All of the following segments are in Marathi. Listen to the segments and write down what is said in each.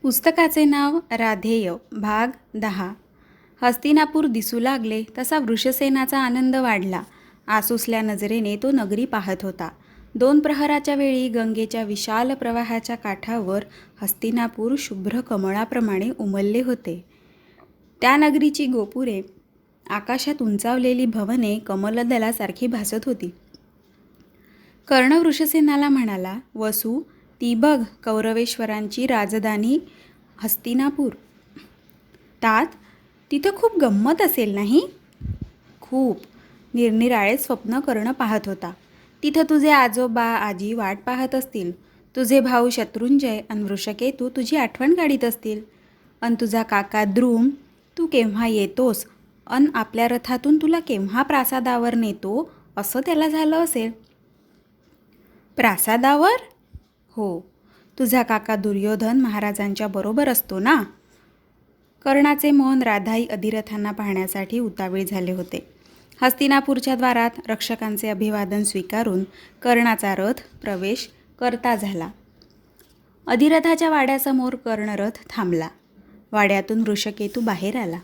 पुस्तकाचे नाव राधेय भाग 10. हस्तिनापूर दिसू लागले तसा वृषसेनाचा आनंद वाढला. आसुसल्या नजरेने तो नगरी पाहत होता. 2 प्रहराच्या वेळी गंगेच्या विशाल प्रवाहाच्या काठावर हस्तिनापूर शुभ्र कमळाप्रमाणे उमलले होते. त्या नगरीची गोपुरे, आकाशात उंचावलेली भवने कमलदलासारखी भासत होती. कर्ण वृषसेनाला म्हणाला, वसू, ती बघ कौरवेश्वरांची राजधानी हस्तिनापूर. तात, तिथं खूप गंमत असेल नाही? खूप. निरनिराळे स्वप्न कर्ण पाहत होता. तिथं तुझे आजोबा आजी वाट पाहत असतील. तुझे भाऊ शत्रुंजय अन वृषकेतू तुझी आठवण काढीत असतील. अन तुझा काका द्रुम, तू केव्हा येतोस अन आपल्या रथातून तुला केव्हा प्रासादावर नेतो असं त्याला झालं असेल. प्रासादावर? हो, तुझा काका दुर्योधन महाराजांच्या बरोबर असतो ना. कर्णाचे मन राधाई अधिरथांना पाहण्यासाठी उतावीळ झाले होते. हस्तिनापूरच्या द्वारात रक्षकांचे अभिवादन स्वीकारून कर्णाचा रथ प्रवेश करता झाला. अधिरथाच्या वाड्यासमोर कर्णरथ थांबला. वाड्यातून वृषकेतू बाहेर आला.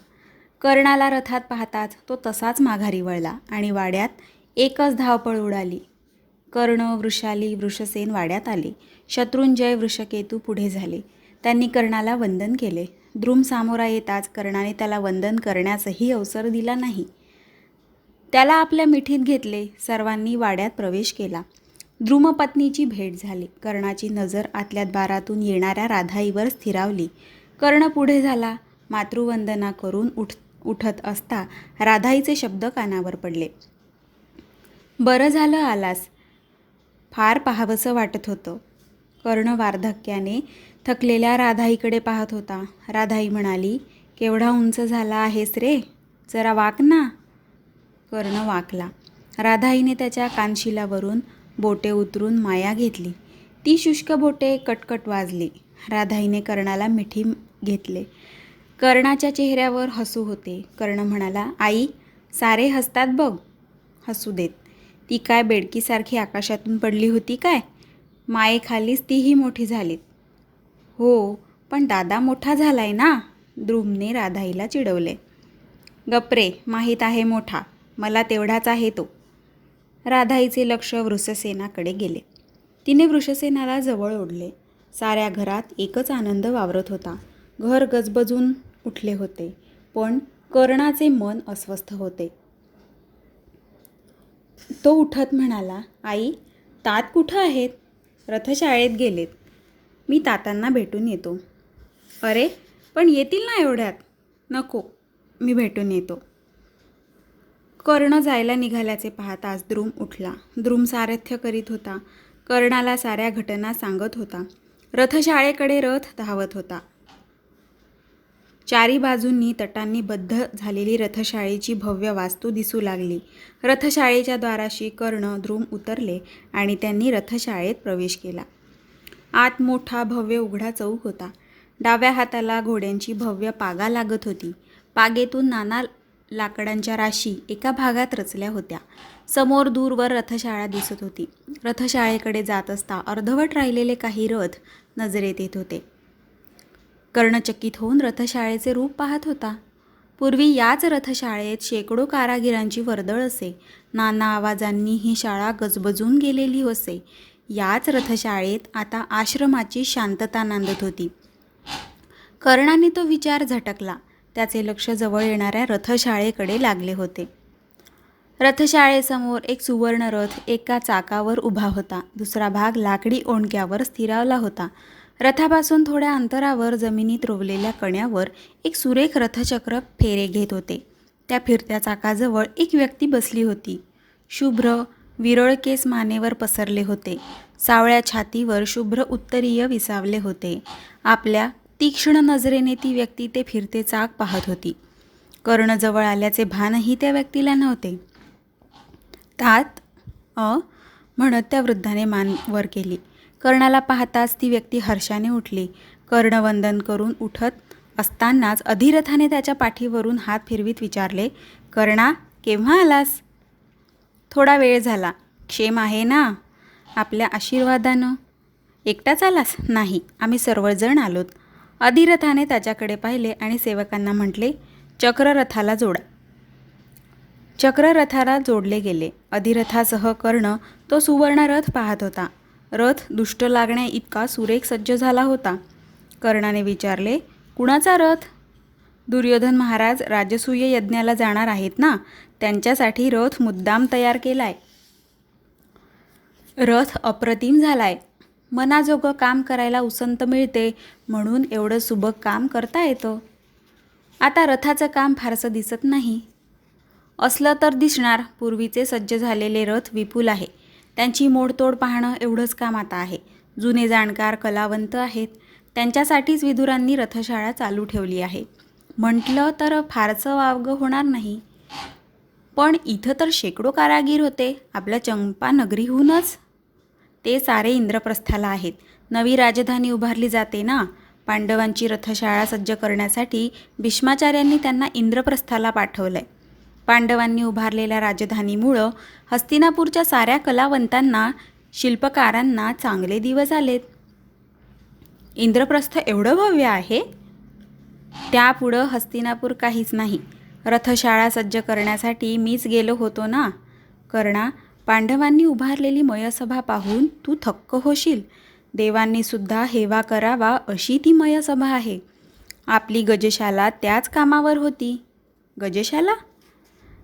कर्णाला रथात पाहताच तो तसाच माघारी वळला आणि वाड्यात एकच धावपळ उडाली. कर्ण, वृषाली, वृषसेन वाड्यात आले. शत्रुंजय, वृषकेतू पुढे झाले. त्यांनी कर्णाला वंदन केले. द्रुम सामोरा येताच कर्णाने त्याला वंदन करण्याचाही अवसर दिला नाही. त्याला आपल्या मिठीत घेतले. सर्वांनी वाड्यात प्रवेश केला. द्रुमपत्नीची भेट झाली. कर्णाची नजर आतल्या द्वारातून येणाऱ्या राधाईवर स्थिरावली. कर्ण पुढे झाला. मातृवंदना करून उठत असता राधाईचे शब्द कानावर पडले. बरं झालं आलास. फार पाहावंसं वाटत होतं. कर्ण वार्धक्याने थकलेल्या राधाईकडे पाहत होता. राधाई म्हणाली, केवढा उंच झाला आहेस रे, जरा वाक ना. कर्ण वाकला. राधाईने त्याच्या कानशिलावरून बोटे उतरून माया घेतली. ती शुष्क बोटे कटकट वाजली. राधाईने कर्णाला मिठी घेतले. कर्णाच्या चेहऱ्यावर हसू होते. कर्ण म्हणाला, आई, सारे हसतात बघ, हसू देत. ती काय बेडकीसारखी आकाशातून पडली होती काय? मायेखालीच तीही मोठी झालीत. हो, पण दादा मोठा झालाय ना, द्रुमने राधाईला चिडवले. गप्रे, माहीत आहे मोठा, मला तेवढाच आहे तो. राधाईचे लक्ष वृषसेनाकडे गेले. तिने वृषसेनाला जवळ ओढले. साऱ्या घरात एकच आनंद वावरत होता. घर गजबजून उठले होते, पण कर्णाचे मन अस्वस्थ होते. तो उठत म्हणाला, आई, तात कुठं आहेत? रथशाळेत गेलेत. मी तातांना भेटून येतो. अरे, पण येतील ना एवढ्यात? नको, मी भेटून येतो. कर्ण जायला निघाल्याचे पाहताच द्रुम उठला. द्रुम सारथ्य करीत होता. कर्णाला साऱ्या घटना सांगत होता. रथशाळेकडे रथ धावत होता. चारी बाजूंनी तटांनी बद्ध झालेली रथशाळेची भव्य वास्तू दिसू लागली. रथशाळेच्या द्वाराशी कर्ण, द्रुम उतरले आणि त्यांनी रथशाळेत प्रवेश केला. आत मोठा भव्य उघडा चौक होता. डाव्या हाताला घोड्यांची भव्य पागा लागत होती. पागेतून नाना लाकडांच्या राशी एका भागात रचल्या होत्या. समोर दूरवर रथशाळा दिसत होती. रथशाळेकडे जात असता अर्धवट राहिलेले काही रथ नजरेत येत होते. कर्ण चकित होऊन रथशाळेचे रूप पाहत होता. पूर्वी याच रथशाळेत शेकडो कारागिरांची वर्दळ असे. नाना आवाजांनी ही शाळा गजबजून गेलेली असे. याच रथशाळेत आता आश्रमाची शांतता नांदत होती. कर्णाने तो विचार झटकला. त्याचे लक्ष जवळ येणाऱ्या रथशाळेकडे लागले होते. रथशाळेसमोर एक सुवर्ण रथ एका चाकावर उभा होता. दुसरा भाग लाकडी ओंडक्यावर स्थिरावला होता. रथापासून थोड्या अंतरावर जमिनीत रोवलेल्या कण्यावर एक सुरेख रथचक्र फेरे घेत होते. त्या फिरत्या चाकाजवळ एक व्यक्ती बसली होती. शुभ्र विरळ केस मानेवर पसरले होते. सावळ्या छातीवर शुभ्र उत्तरीय विसावले होते. आपल्या तीक्ष्ण नजरेने ती व्यक्ती ते फिरते चाक पाहत होती. कर्ण जवळ आल्याचे भानही त्या व्यक्तीला नव्हते. तात म्हणत त्या वृद्धाने मान वर केली. कर्णाला पाहताच ती व्यक्ती हर्षाने उठली. कर्ण वंदन करून उठत असतानाच अधिरथाने त्याच्या पाठीवरून हात फिरवीत विचारले, कर्णा, केव्हा आलास? थोडा वेळ झाला. क्षेम आहे ना? आपल्या आशीर्वादानं. एकटाच आलास? नाही, आम्ही सर्वजण आलोत. अधिरथाने त्याच्याकडे पाहिले आणि सेवकांना म्हटले, चक्र रथाला जोडा. चक्र रथाला जोडले गेले. अधिरथासह कर्ण तो सुवर्ण रथ पाहत होता. रथ दुष्ट लागण्या इतका सुरेख सज्ज झाला होता. कर्णाने विचारले, कुणाचा रथ? दुर्योधन महाराज राजसूय यज्ञाला जाणार आहेत ना, त्यांच्यासाठी रथ मुद्दाम तयार केलाय. रथ अप्रतिम झालाय. मनाजोगं काम करायला उसंत मिळते म्हणून एवढं सुबक काम करता येतं. आता रथाचं काम फारसं दिसत नाही. असलं तर दिसणार. पूर्वीचे सज्ज झालेले रथ विपुल आहे. त्यांची मोडतोड पाहणं एवढंच काम आता आहे. जुने जाणकार कलावंत आहेत. त्यांच्यासाठीच विदुरांनी रथशाळा चालू ठेवली आहे. म्हटलं तर फारसं वावगं होणार नाही. पण इथं तर शेकडो कारागीर होते आपल्या चंपा नगरीहूनच. ते सारे इंद्रप्रस्थाला आहेत. नवी राजधानी उभारली जाते ना. पांडवांची रथशाळा सज्ज करण्यासाठी भीष्माचार्यांनी त्यांना इंद्रप्रस्थाला पाठवलंय. पांडवांनी उभारलेल्या राजधानीमुळं हस्तिनापूरच्या साऱ्या कलावंतांना, शिल्पकारांना चांगले दिवस आलेत. इंद्रप्रस्थ एवढं भव्य आहे. त्यापुढं हस्तिनापूर काहीच नाही. रथशाळा सज्ज करण्यासाठी मीच गेलो होतो ना. कर्णा, पांडवांनी उभारलेली मयसभा पाहून तू थक्क होशील. देवांनी सुद्धा हेवा करावा अशी ती मयसभा आहे. आपली गजशाला त्याच कामावर होती. गजशाला?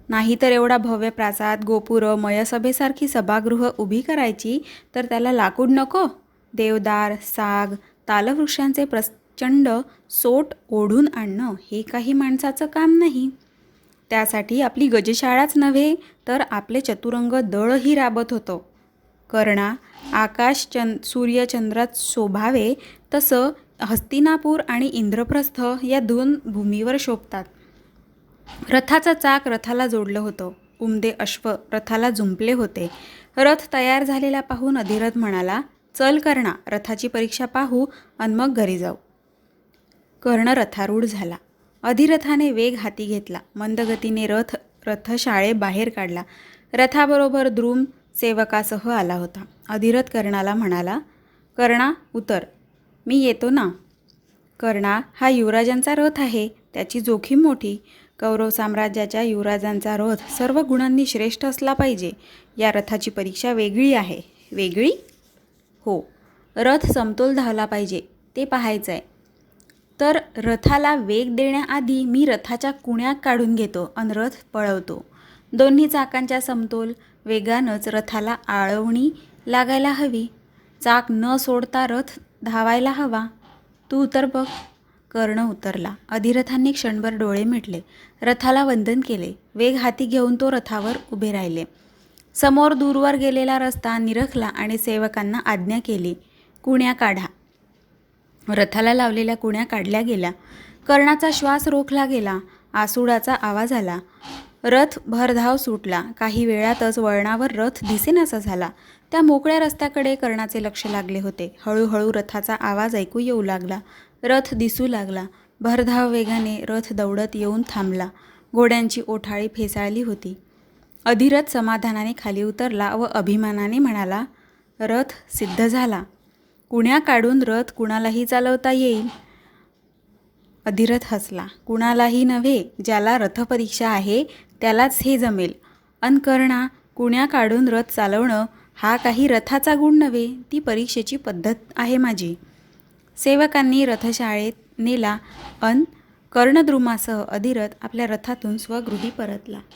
नाहीतर एवढा भव्य प्रासाद, गोपुरं, मयसभेसारखी सभागृह उभी करायची तर त्याला लाकूड नको? देवदार, साग, तालवृक्षांचे प्रचंड सोट ओढून आणणं हे काही माणसाचं काम नाही. त्यासाठी आपली गजशाळाच नव्हे तर आपले चतुरंग दळही राबत होतं. कर्णा, आकाश सूर्यचंद्रात शोभावे तसं हस्तिनापूर आणि इंद्रप्रस्थ या दोन भूमीवर शोभतात. रथाचं चाक रथाला जोडलं होतं. उमदे अश्व रथाला झुंपले होते. रथ तयार झालेला पाहून अधिरथ म्हणाला, चल कर्णा, रथाची परीक्षा पाहू आणि मग घरी जाऊ. कर्ण रथारूढ झाला. अधिरथाने वेग हाती घेतला. मंदगतीने रथशाळेबाहेर काढला. रथाबरोबर द्रुम सेवकासह आला होता. अधिरथ कर्णाला म्हणाला, कर्णा उतर, मी येतो ना. कर्णा, हा युवराजांचा रथ आहे. त्याची जोखीम मोठी. कौरव साम्राज्याच्या युवराजांचा रथ सर्व गुणांनी श्रेष्ठ असला पाहिजे. या रथाची परीक्षा वेगळी आहे. वेगळी? हो. रथ समतोल धावला पाहिजे ते पाहायचं आहे. तर रथाला वेग देण्याआधी मी रथाच्या कुण्या काढून घेतो आणि रथ पळवतो. दोन्ही चाकांच्या समतोल वेगानंच रथाला आळवणी लागायला हवी. चाक न सोडता रथ धावायला हवा. तू उतर बघ. कर्ण उतरला. अधिरथांनी क्षणभर डोळे मिटले. रथाला वंदन केले. वेग हाती घेऊन तो रथावर उभे राहिले. समोर दूरवर गेलेला रस्ता निरखला आणि सेवकांना आज्ञा केली, कुण्या काढा. रथाला लावलेल्या कुण्या काढल्या गेल्या. कर्णाचा श्वास रोखला गेला. आसूडाचा आवाज आला. रथ भरधाव सुटला. काही वेळातच वळणावर रथ दिसेनासा झाला. त्या मोकळ्या रस्त्याकडे कर्णाचे लक्ष लागले होते. हळूहळू रथाचा आवाज ऐकू येऊ लागला. रथ दिसू लागला. भरधाव वेगाने रथ दौडत येऊन थांबला. घोड्यांची ओठाळी फेसाळली होती. अधिरथ समाधानाने खाली उतरला व अभिमानाने म्हणाला, रथ सिद्ध झाला. कुण्या काढून रथ कुणालाही चालवता येईल. अधिरथ हसला. कुणालाही नव्हे, ज्याला रथपरीक्षा आहे त्यालाच हे जमेल. अन कर्णा, कुण्या काढून रथ चालवणं हा काही रथाचा गुण नव्हे, ती परीक्षेची पद्धत आहे माझी. सेवकांनी रथशाळेत नेला अन कर्णद्रुमासह अधिरथ आपल्या रथातून स्वगृही परतला.